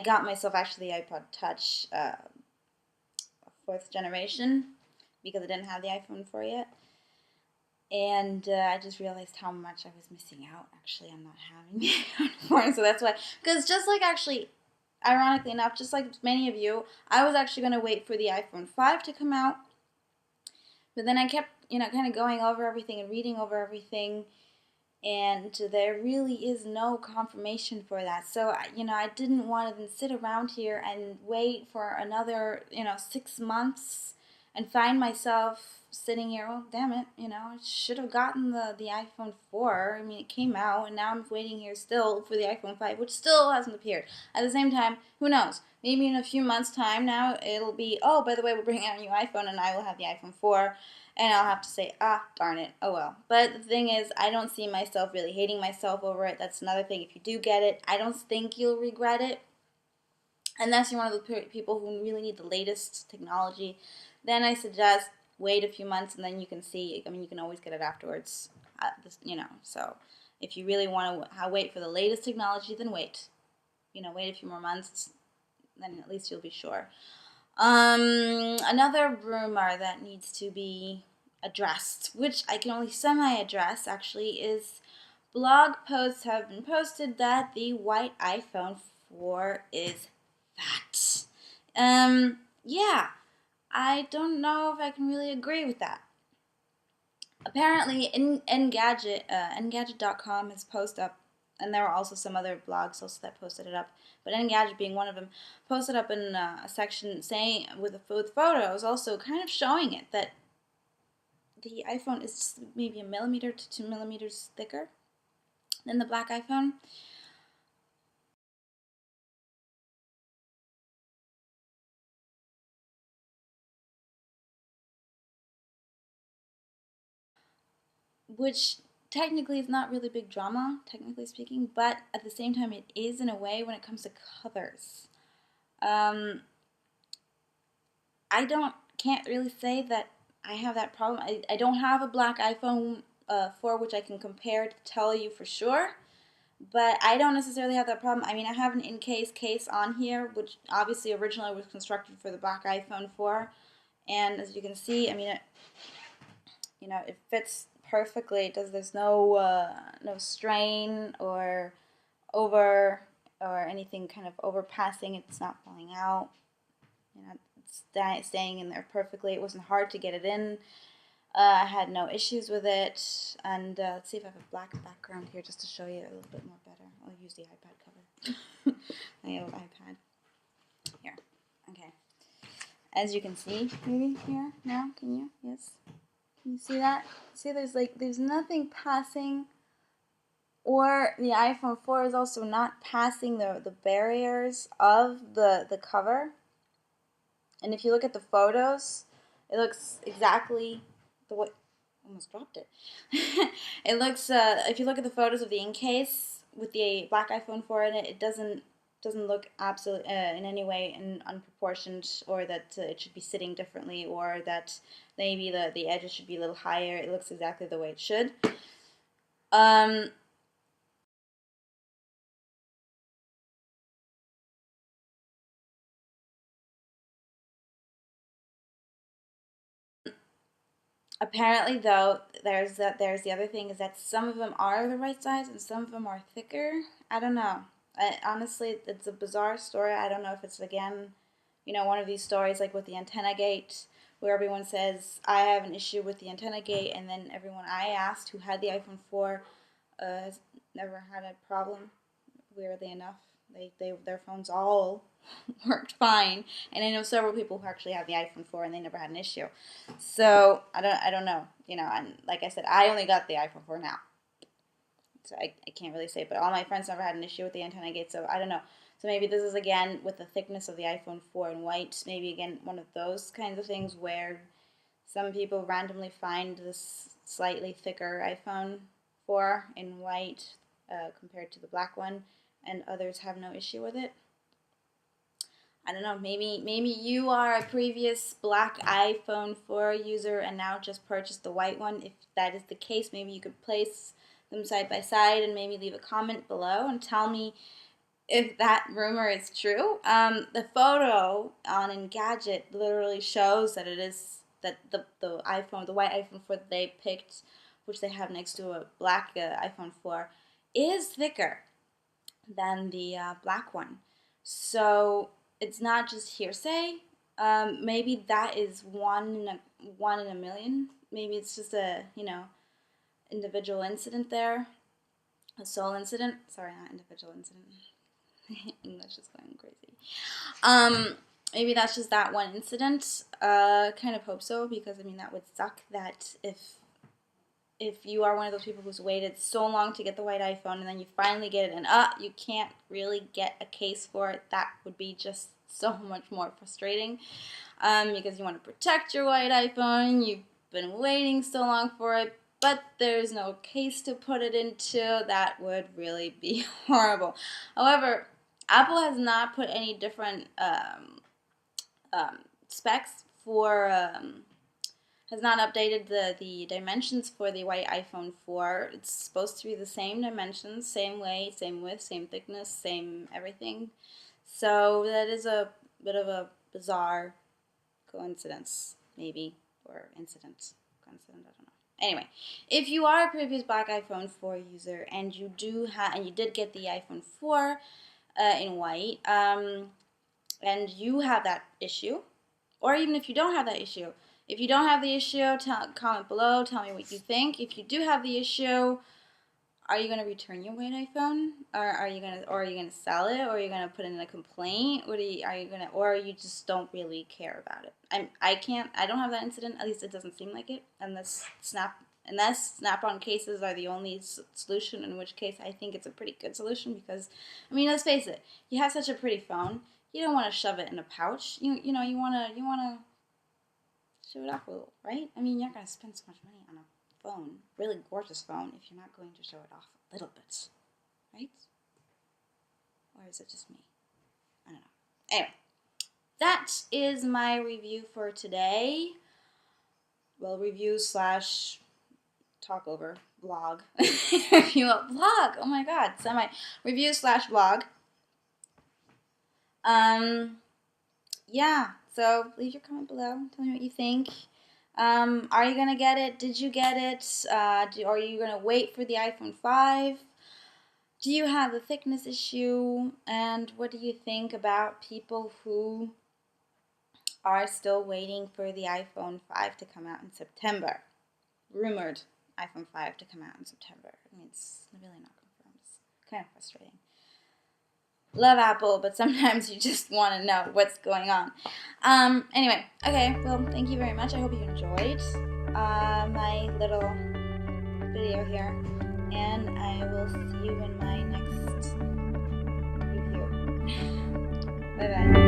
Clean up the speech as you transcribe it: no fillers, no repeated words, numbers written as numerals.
got myself actually the iPod Touch 4th generation because I didn't have the iPhone 4 yet. And I just realized how much I was missing out actually on not having the iPhone 4. So that's why, because just like actually, ironically enough, just like many of you, I was actually going to wait for the iPhone 5 to come out. But then I kept, kind of going over everything and reading over everything. And there really is no confirmation for that. So, I didn't want to then sit around here and wait for another, 6 months and find myself sitting here, well, damn it, I should have gotten the iPhone 4. I mean, it came out, and now I'm waiting here still for the iPhone 5, which still hasn't appeared. At the same time, who knows? Maybe in a few months' time now, it'll be, oh, by the way, we're bringing out a new iPhone, and I will have the iPhone 4. And I'll have to say, darn it, oh well. But the thing is, I don't see myself really hating myself over it. That's another thing. If you do get it, I don't think you'll regret it. Unless you're one of the people who really need the latest technology, then I suggest wait a few months and then you can see. I mean, you can always get it afterwards. So if you really want to wait for the latest technology, then wait. Wait a few more months, then at least you'll be sure. Another rumor that needs to be addressed, which I can only semi-address actually, is blog posts have been posted that the white iPhone 4 is fat. Yeah, I don't know if I can really agree with that. Apparently, Engadget.com has posted up, and there were also some other blogs also that posted it up, but Engadget being one of them, posted up in a section saying with photos, also kind of showing it that the iPhone is maybe 1 millimeter to 2 millimeters thicker than the black iPhone. Which technically is not really big drama, technically speaking, but at the same time it is in a way when it comes to covers. I can't really say that I have that problem. I don't have a black iPhone 4 which I can compare to tell you for sure, but I don't necessarily have that problem. I mean, I have an in-case case on here, which obviously originally was constructed for the black iPhone 4, and as you can see, I mean, it fits perfectly. There's no strain or anything kind of overpassing. It's not falling out. It's staying in there perfectly. It wasn't hard to get it in. I had no issues with it. And let's see if I have a black background here just to show you a little bit more better. I'll use the iPad cover. My old iPad. Here. Okay. As you can see, maybe here now, can you? Yes. Can you see that? See, there's nothing passing, or the iPhone 4 is also not passing the barriers of the cover. And if you look at the photos, it looks exactly the way. Almost dropped it. It looks. If you look at the photos of the in case with the black iPhone 4 in it, it doesn't look absolute in any way unproportioned, or that it should be sitting differently, or that maybe the edges should be a little higher. It looks exactly the way it should. Apparently, though, there's the other thing is that some of them are the right size and some of them are thicker. I don't know. Honestly, it's a bizarre story. I don't know if it's, again, one of these stories like with the antenna gate, where everyone says, I have an issue with the antenna gate, and then everyone I asked who had the iPhone 4 has never had a problem, weirdly enough. Their phones all worked fine, and I know several people who actually have the iPhone 4 and they never had an issue. So I don't know, and like I said, I only got the iPhone 4 now, so I can't really say. But all my friends never had an issue with the antenna gate, so I don't know. So maybe this is again with the thickness of the iPhone 4 in white. Maybe again one of those kinds of things where some people randomly find this slightly thicker iPhone 4 in white compared to the black one, and others have no issue with it. I don't know, maybe you are a previous black iPhone 4 user and now just purchased the white one. If that is the case, maybe you could place them side by side and maybe leave a comment below and tell me if that rumor is true. The photo on Engadget literally shows that it is that the iPhone, the white iPhone 4 that they picked, which they have next to a black iPhone 4, is thicker than the black one. So it's not just hearsay. Maybe that is one in a million. Maybe it's just a individual incident there, a sole incident. Sorry, not individual incident. English is going crazy. Maybe that's just that one incident. Kind of hope so, because I mean that would suck. That if you are one of those people who's waited so long to get the white iPhone and then you finally get it and you can't really get a case for it, that would be just so much more frustrating. Because you want to protect your white iPhone, you've been waiting so long for it, but there's no case to put it into. That would really be horrible. However, Apple has not put any different specs for, has not updated the dimensions for the white iPhone 4. It's supposed to be the same dimensions, same weight, same width, same thickness, same everything. So that is a bit of a bizarre coincidence, maybe, or incident. Coincident, I don't know. Anyway, if you are a previous black iPhone 4 user and you did get the iPhone 4 in white, and you have that issue, or even if you don't have that issue, if you don't have the issue, comment below, tell me what you think. If you do have the issue, are you gonna return your white iPhone, or are you gonna sell it, or are you gonna put in a complaint? Or or you just don't really care about it? I don't have that incident. At least it doesn't seem like it. Unless Snap-on cases are the only solution. In which case, I think it's a pretty good solution, because, I mean, let's face it. You have such a pretty phone. You don't want to shove it in a pouch. You wanna show it off a little, right? I mean, you're not gonna spend so much money on a phone, really gorgeous phone, if you're not going to show it off a little bit, right? Or is it just me? I don't know. Anyway, that is my review for today. Well, review / talk over vlog. Review vlog. Oh my god, review / vlog. Yeah. So leave your comment below. Tell me what you think. Are you gonna get it? Did you get it? Are you gonna wait for the iPhone 5? Do you have the thickness issue? And what do you think about people who are still waiting for the iPhone 5 to come out in September? Rumored iPhone 5 to come out in September. I mean, it's really not confirmed. It's kind of frustrating. Love Apple, but sometimes you just want to know what's going on. Anyway, okay, well, thank you very much. I hope you enjoyed my little video here, and I will see you in my next review. Bye-bye.